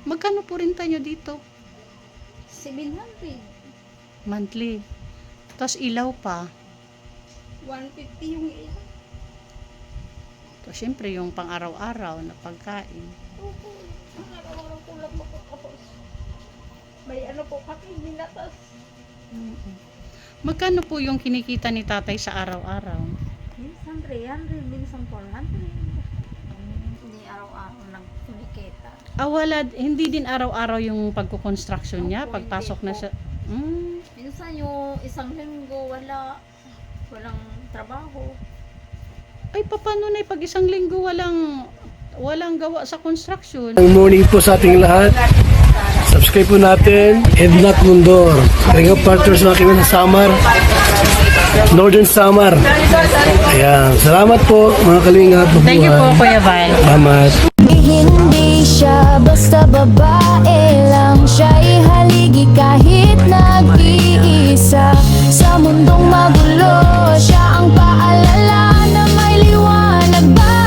Magkano po renta nyo dito? 700. Monthly. Tapos ilaw pa. 150 yung ilan. Tapos syempre yung pang araw-araw na pagkain. Opo. Ang araw-araw ko lang makakapos. May ano po kami, minatas. Magkano po yung kinikita ni tatay sa araw-araw? Minsan 300, minsan 400. Hindi araw-araw lang kumikita. Wala, hindi din araw-araw yung pagkukonstruction niya, Opo, pagpasok hindi na po. siya. Minsan yung isang linggo walang trabaho. Ay, paano na pag isang linggo walang gawa sa construction? Good morning po sa ating lahat. Subscribe po natin, Ednat Mundor. Kalinga Partners na kami sa Samar, Northern Samar. Ayan, salamat po mga kalinga. Thank you po, Kuya Val. Salamat. Hindi siya basta babae lang, siya'y haligi kahit nag-iisa. Sa mundong magulo, siya ang paalala na may liwanag ba.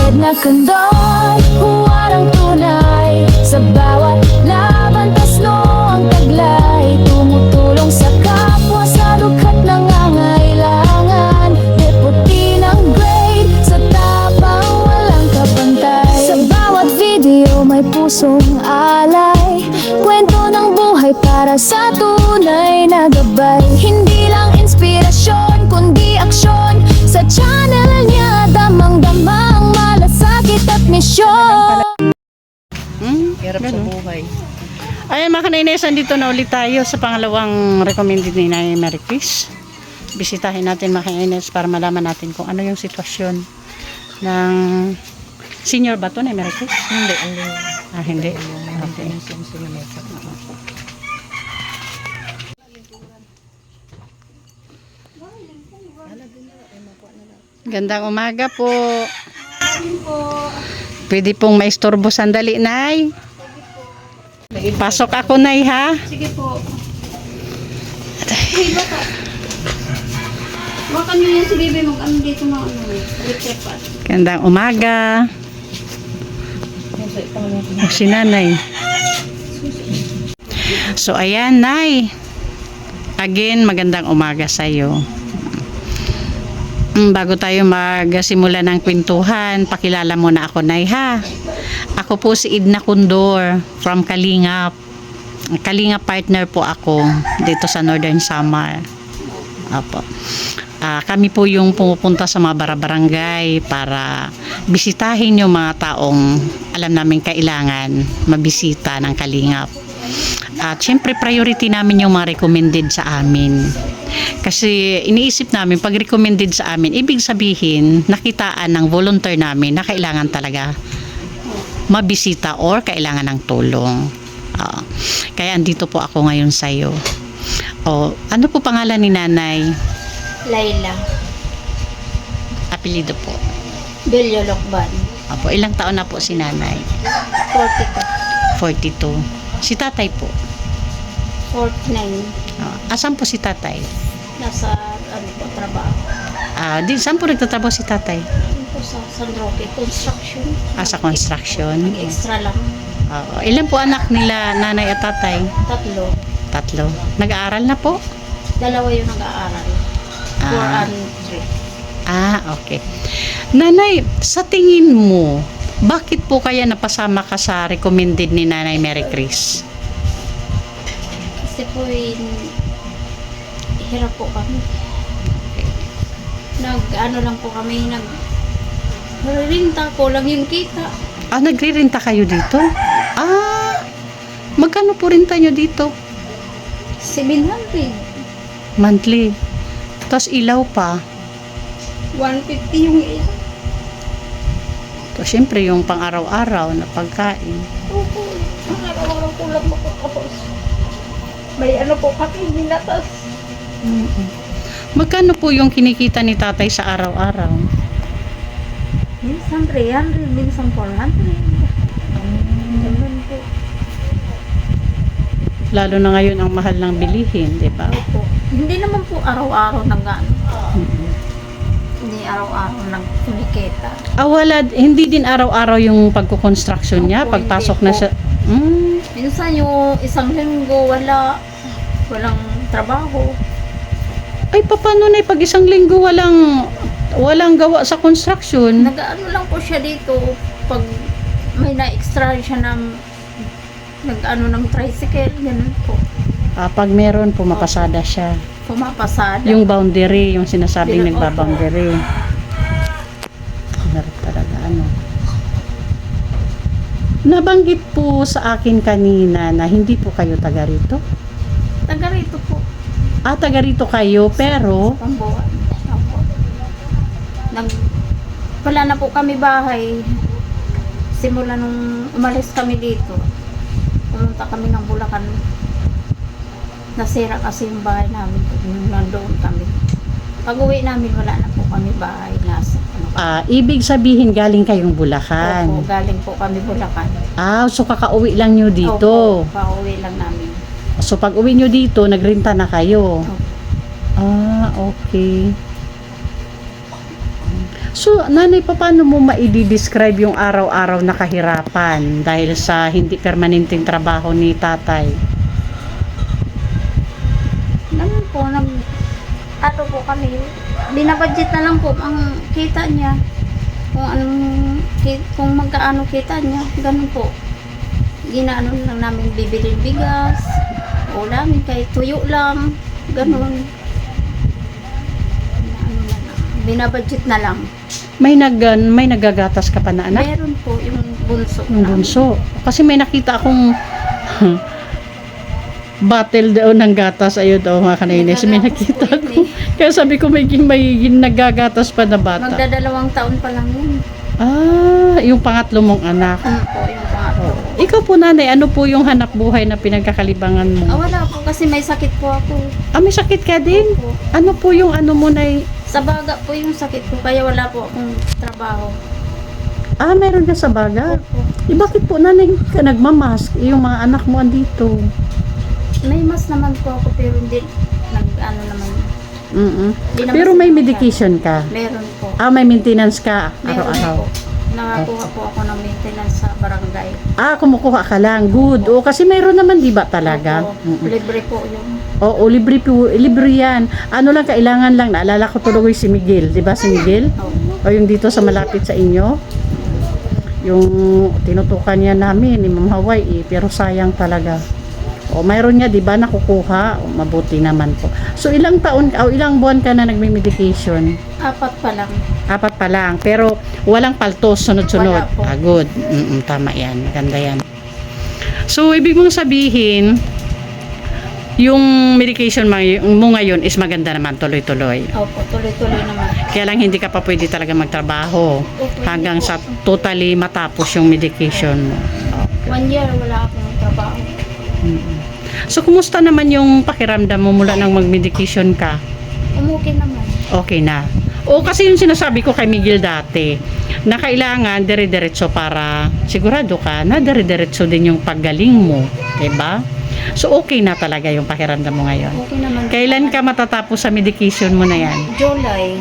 Edna Condon, huwarang tunay. Sa bawat laban, tasno ang taglay. Tumutulong sa kapwa sa dukhat nangangailangan. Deputy ng grade, sa tapang walang kapantay. Sa bawat video may pusong alay. Kwento ng buhay para sa tunay na gabay. Hindi lang inspirasyon, kundi aksyon. Sa channel niya, damang-damang malasakit at misyon. Hirap sa buhay. Ayan mga kanainesan, dito na ulit tayo sa pangalawang recommended ni Nanay Mary Chris. Bisitahin natin mga kanainesan para malaman natin kung ano yung sitwasyon ng senior ba to, Nanay Mary Chris? Hindi. Hindi. Okay. Gandang umaga po. Pwede pong maistorbo sandali, Nay. Pasok ako, Nay, ha? Sige po. Hey, baka. Baka nyo yan si Bibi mag-ano dito na electric pan. Gandang umaga. Si Nanay. So, ayan, Nay. Again, magandang umaga sa'yo. Bago tayo magsimula ng kwentuhan, pakilala mo na ako, Nay, ha? Ako po si Edna Condor from Kalingap. Kalingap partner po ako dito sa Northern Samar. Apo. Kami po yung pumupunta sa mga barangay para bisitahin yung mga taong alam namin kailangan mabisita ng Kalingap. At syempre priority namin yung mga recommended sa amin. Kasi iniisip namin pag recommended sa amin, ibig sabihin nakitaan ng volunteer namin na kailangan talaga mabisita or kailangan ng tulong. Kaya andito po ako ngayon sa iyo. Ano po pangalan ni Nanay? Layla. Apelyido po. Belyo Lokban. Apo, ilang taon na po si Nanay? 42. 42. Si Tatay po. 49. Asan po si Tatay? Nasa ano po, trabaho. Saan po nagtatrabaho si Tatay? Ito sa San Roque Construction. Sa construction. Extra lang. Ilan po anak nila, Nanay at Tatay? 3. 3. Nag-aaral na po? 2 yung nag-aaral. 4 and 3. Okay. Nanay, sa tingin mo, bakit po kaya napasama ka sa recommended ni Nanay Mary Chris? Kasi po hirap po kami. Ano lang po kami, nagrinta ko lang yung kita. Nagre-renta kayo dito? Magkano po renta nyo dito? 700. Monthly. Tapos ilaw pa. 150 yung ilan. Tapos syempre yung pang araw-araw na pagkain. Opo. Ang araw-araw ko lang makakapos. May ano po kami, minatas. Magkano po yung kinikita ni Tatay sa araw-araw? Minsan 300, minsan 400. Ganun po. Lalo na ngayon ang mahal ng bilihin, di ba? Opo. Hindi naman po araw-araw nang gano'n. Hindi araw-araw nang kumikita. Wala, hindi din araw-araw yung pagkukonstruction niya, Opo, pagpasok hindi na po. siya. Minsan yung isang linggo walang trabaho. Ay, paano na pag isang linggo walang gawa sa construction? Nag-ano lang po siya dito pag may na-extra siya nag-ano ng tricycle, ganun po. Pag meron, pumapasada siya. Pumapasada. Yung boundary, yung sinasabing Opo. nagbaboundary. Meron talaga, ano. Nabanggit po sa akin kanina na hindi po kayo taga rito. Taga rito po. Taga rito kayo, pero Pambuhan. Opo. Wala na po kami bahay. Simula nung umalis kami dito, pumunta kami ng Bulacan. Nasira kasi yung bahay namin nung nandoon kami. Pag uwi namin, wala na po kami bahay. ibig sabihin galing kayong Opo, Bulacan. galing po kami Bulacan. So kakauwi lang nyo dito. Opo, pauwi lang namin. So pag uwi nyo dito, nagrenta na kayo. Opo. Okay. So, nanay, paano mo maidi-describe yung araw-araw na kahirapan dahil sa hindi permanenteng trabaho ni tatay? Naman po, ano po kami, binabudget na lang po ang kita niya. Kung magkaano kita niya, ganun po. Ginaano lang namin bibili bigas, ulamin kahit tuyo lang, ganun. Binabudget na lang. May nagagatas ka pa na anak? Meron po yung bunso. Yung bunso. Kasi may nakita akong battle daw ng gatas. Ayun daw mga kanainis. May nakita Nagagatas po ko. Kaya sabi ko may nagagatas pa na bata. Magdadalawang taon pa lang yun. Yung pangatlo mong anak. Ano po yung pangatlo. Ikaw po nanay, ano po yung hanap buhay na pinagkakalibangan mo? Wala po kasi may sakit po ako. May sakit ka din? Opo. Ano po yung ano mo na Sa baga po yung sakit ko kaya wala po akong trabaho. meron ka sa baga? Opo. Bakit po nanay ka nagmamask? Yung mga anak mo andito. May mas naman po ako pero hindi nag-ano naman. Di naman Pero may sinabi. medication ka? Meron po. May maintenance ka Meron araw-araw? po. Nakakuha po ako ng maintenance sa barangay. Kumukuha ka lang. Good. Kasi mayroon naman, di ba talaga? Opo. Libre po yung Libre po. Libre yan. Ano lang, kailangan lang. Naalala ko tuloy si Miguel. Di ba si Miguel? O yung dito sa malapit sa inyo? Yung tinutukan niya namin ni Ma'am Hawaii. Pero sayang talaga. Mayroon niya, di ba, nakukuha. Mabuti naman po. So, ilang buwan ka na nagme-medication? 4 pa lang. 4 pa lang. Pero, walang paltos, sunod-sunod. Wala po. Good. Tama yan. Ganda yan. So, ibig mong sabihin, yung medication mo ngayon is maganda naman, tuloy-tuloy. Opo, tuloy-tuloy naman. Kaya lang hindi ka pa pwede talaga magtrabaho hanggang sa totally matapos yung medication mo. Okay. 1 year wala akong trabaho. So, kumusta naman yung pakiramdam mo mula nang mag-medication ka? Okay naman. Okay na. Kasi yung sinasabi ko kay Miguel dati, na kailangan dire-diretso para sigurado ka na dire-diretso din yung paggaling mo. Diba? So, okay na talaga yung pakiramdam mo ngayon. Okay naman. Kailan ka matatapos sa medication mo na yan? July.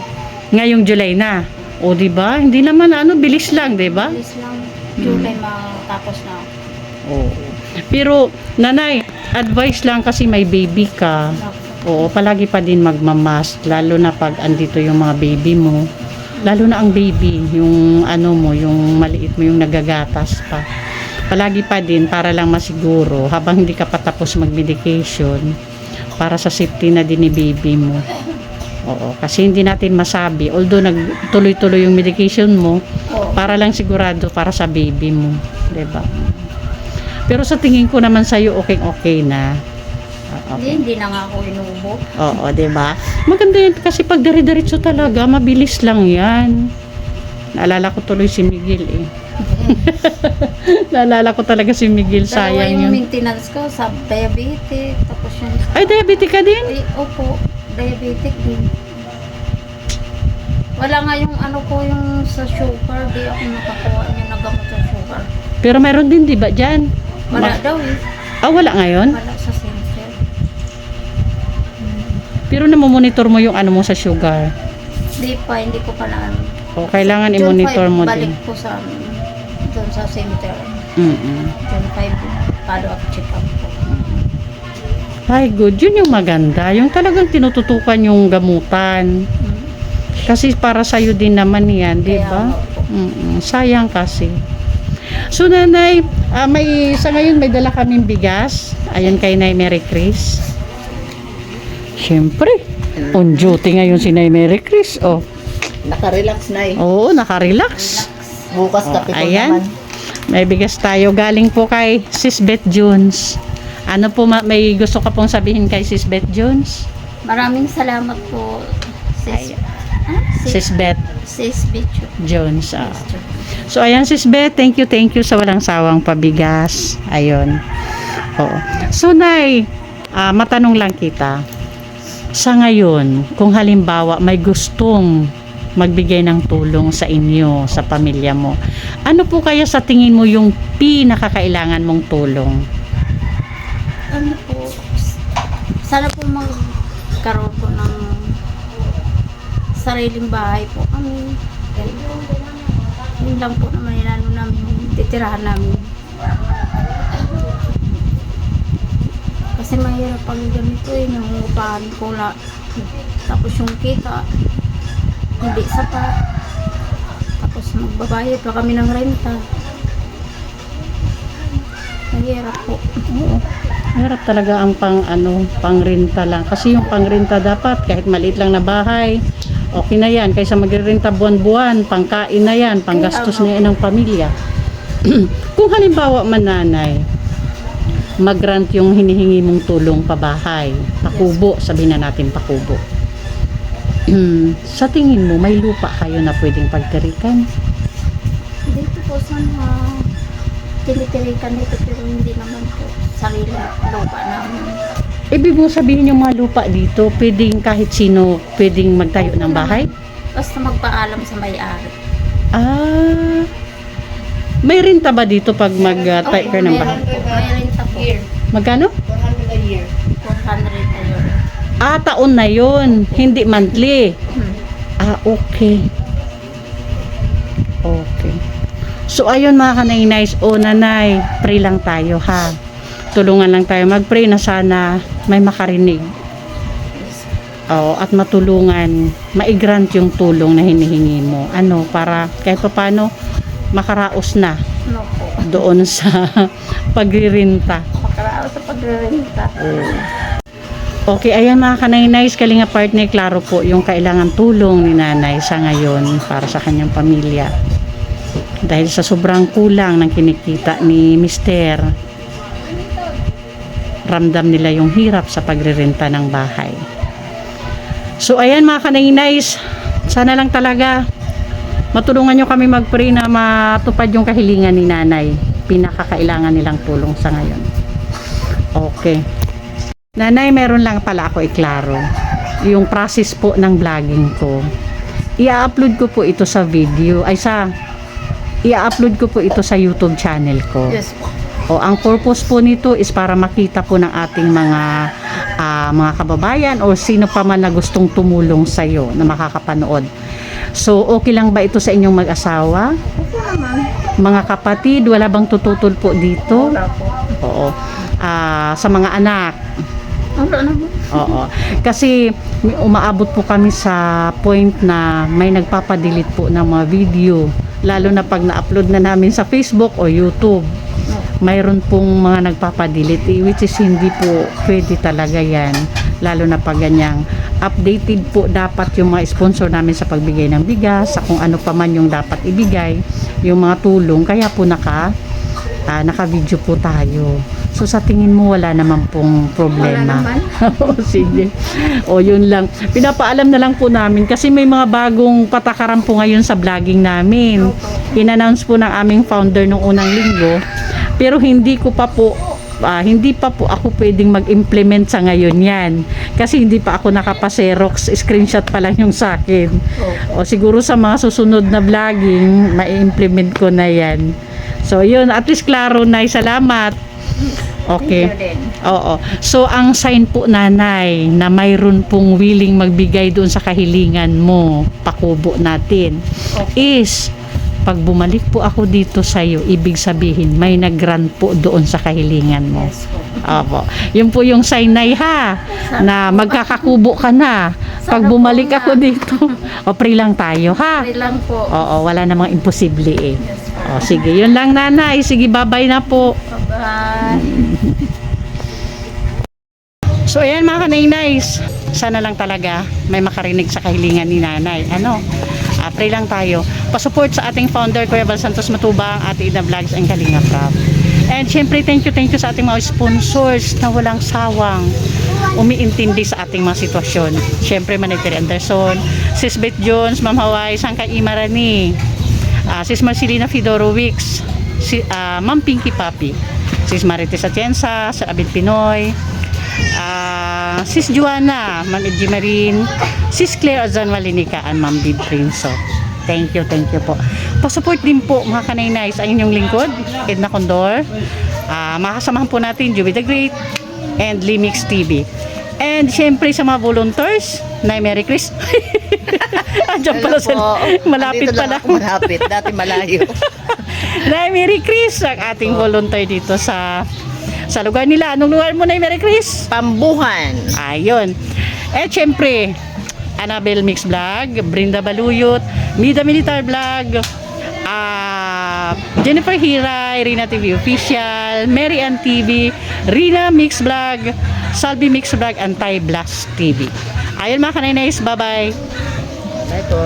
Ngayong July na. Diba? Hindi naman bilis lang, diba? Alis lang. July matapos na. Pero, nanay, advice lang kasi may baby ka. Palagi pa din magmamask, lalo na pag andito yung mga baby mo. Lalo na ang baby, yung yung maliit mo, yung nagagatas pa. Palagi pa din para lang masiguro habang hindi ka pa tapos mag-medication para sa safety na din ni baby mo. Kasi hindi natin masabi, although nagtuloy-tuloy yung medication mo, para lang sigurado para sa baby mo, 'di ba? Pero sa tingin ko naman sa'yo, okay na. Hindi na nga ako inubo. Diba? Maganda yan kasi pag dari-diretso talaga, mabilis lang yan. Naalala ko tuloy si Miguel Naalala ko talaga si Miguel, Dalawa sayang yung yun. maintenance ko sa diabetic. Tapos yung Ay, diabetic ka din? opo, diabetic din. Wala nga yung yung sa sugar. Di ako nakakuha yung nagamot sa sugar. Pero mayroon din, di ba, dyan? Wala daw eh. Wala ngayon? Wala sa center. Pero namomonitor mo yung mo sa sugar. Hindi ko pa na Kailangan i-monitor mo din. Balik po sa doon sa center. Mm-mm. June 5. follow-up check-up po. Ay, good. Yun yung maganda. Yung talagang tinututukan yung gamutan. Kasi para sa'yo din naman yan, di Kaya ba? nga po. Sayang kasi. So, Nanay, sa ngayon may dala kaming bigas. Ayan kay Nay Mary Chris. Siyempre, on duty ngayon si Nay Mary Chris. Oh. Naka-relax na eh. Oo, nakarelax. Bukas kape ko Ayan. naman. May bigas tayo. Galing po kay Sis Beth Jones. Ano po, may gusto ka pong sabihin kay Sis Beth Jones? Maraming salamat po, sis. Sis Beth Sis Bicho. Jones. So, ayan, Sis Beth, thank you sa walang sawang pabigas. Ayun. Oo. So, Nay, matanong lang kita. Sa ngayon, kung halimbawa may gustong magbigay ng tulong sa inyo, sa pamilya mo, ano po kaya sa tingin mo yung pinakakailangan mong tulong? Ano po, sana po magkaroon po ng sariling bahay po kami. Yun lang po naman yung namin, titirahan namin. Kasi mahirap pag ganito yung upahan ko la. Tapos yung kita, hindi sapat. Tapos magbabayad pa kami ng renta. Mahirap po. Oo. Hirap talaga ang pangrenta lang. Kasi yung pangrenta dapat, kahit maliit lang na bahay, okay na yan. Kaysa magrerenta buwan-buwan, pangkain na yan, panggastos na yan ng pamilya. Kung halimbawa man, Nanay, mag-grant yung hinihingi mong tulong pabahay, pakubo, sabihin na natin pakubo. Sa tingin mo, may lupa kayo na pwedeng pagtirikan? Dito po sana tinitirikan dito pero hindi naman po sarili lupa namin. Ibig mo sabihin yung mga lupa dito, pwedeng kahit sino pwedeng magtayo ng bahay? Basta magpaalam sa may-ari. Ah, may renta ba dito pag mag-tayo ka ng bahay? May renta po. Magkano? 400 a year. 400 na yun. Taon na yun, hindi monthly. Okay. Okay. So, ayun mga kanay-nice. Nanay, pray lang tayo ha. Tulungan lang tayo mag-pray na sana may makarinig. At matulungan, maigrant yung tulong na hinihingi mo. Para kahit pa paano, makaraos na Ano po? doon sa pagririnta. Makarao sa pagrerenta. Okay, ayan mga kanay-nice, Kalinga Partner, klaro po yung kailangan tulong ni Nanay sa ngayon para sa kanyang pamilya. Dahil sa sobrang kulang ng kinikita ni Mister, ramdam nila yung hirap sa pagrerenta ng bahay. So ayan mga kanay-nice, sana lang talaga matulungan nyo kami mag-pray na matupad yung kahilingan ni Nanay. Pinakakailangan nilang tulong sa ngayon. Okay. Nanay, meron lang pala ako iklaro. Yung process po ng vlogging ko. I-upload ko po ito sa video. I-upload ko po ito sa YouTube channel ko. Yes po. Ang purpose po nito is para makita po ng ating mga kababayan o sino pa man na gustong tumulong sa iyo na makakapanood. So, okay lang ba ito sa inyong mag-asawa? Opo naman. Mga kapatid, wala bang tututol po dito? Wala po. Oo. Sa mga anak. Wala naman. Oo. Kasi umaabot po kami sa point na may nagpapadelete po ng mga video. Lalo na pag na-upload na namin sa Facebook o YouTube. Mayroon pong mga nagpapadelete, which is hindi po pwede talaga yan. Lalo na pag ganyang updated po dapat yung mga sponsor namin sa pagbigay ng bigas, sa kung ano pa man yung dapat ibigay, yung mga tulong. Kaya po naka-video po tayo. So sa tingin mo wala naman pong problema? Wala naman. Sige. Yun lang. Pinapaalam na lang po namin kasi may mga bagong patakaran po ngayon sa vlogging namin. In-announce po ng aming founder nung unang linggo. Pero hindi pa po ako pwedeng mag-implement sa ngayon yan. Kasi hindi pa ako nakapaserox, screenshot pa lang yung sa akin. Siguro sa mga susunod na vlogging, ma-implement ko na yan. So yun, at least klaro, Nay, salamat. Okay. Thank you din. Oo. So ang sign po, Nanay, na mayroon pong willing magbigay doon sa kahilingan mo, pakubo natin, is Pag bumalik po ako dito sa iyo, ibig sabihin may nag-grant po doon sa kahilingan mo. Yes po. Opo. Yun po yung sign na ha, na magkakakubo ka na. Pag Sana bumalik po ako na. dito, o pray lang tayo ha. Pray lang po. Oo, wala namang imposible eh. Yes po. O, sige, yun lang nanay. Sige, bye-bye na po. Bye-bye. So ayan mga kanainays, sana lang talaga may makarinig sa kahilingan ni nanay. Ano? Pray lang tayo. Pasupport sa ating founder, Kuya Val Santos Matubang, Ate Ida Vlogs, and Kalinga Prab. And syempre, thank you sa ating mga sponsors na walang sawang umiintindi sa ating mga sitwasyon. Syempre, Manitiri Anderson, Sis Beth Jones, Ma'am Hawaii, Sangka Imarani, Sis Marcelina Fidorowicz, Ma'am Pinky Papi, Sis Marites Atienza, Sir Abid Pinoy, Sis Joanna, Ma'am Edgy Marin, Sis Claire Azan Malinica, and Ma'am Bib Prinso. Thank you po. Pasupport din po mga kanainays ang inyong lingkod, Edna Condor. Makasamahan po natin Joey the Great and Limix TV. And syempre sa mga volunteers, na Merry Chris. Andiyan pala Hello po. malapit Andito lang pala. ako malapit. Dati malayo. Na Merry Chris ang ating volunteer dito sa lugar nila. Anong lugar mo na Merry Chris? Pambuhan. Ayun. Eh, syempre, Annabelle Mix Vlog, Brinda Baluyot, Mida Militar Vlog, Jennifer Hiray, Rina TV Official, Mary Ann TV, Rina Mix Vlog, Salvi Mix Vlog, and Thai Blast TV. Ayun mga kanainays, bye-bye. Bye po.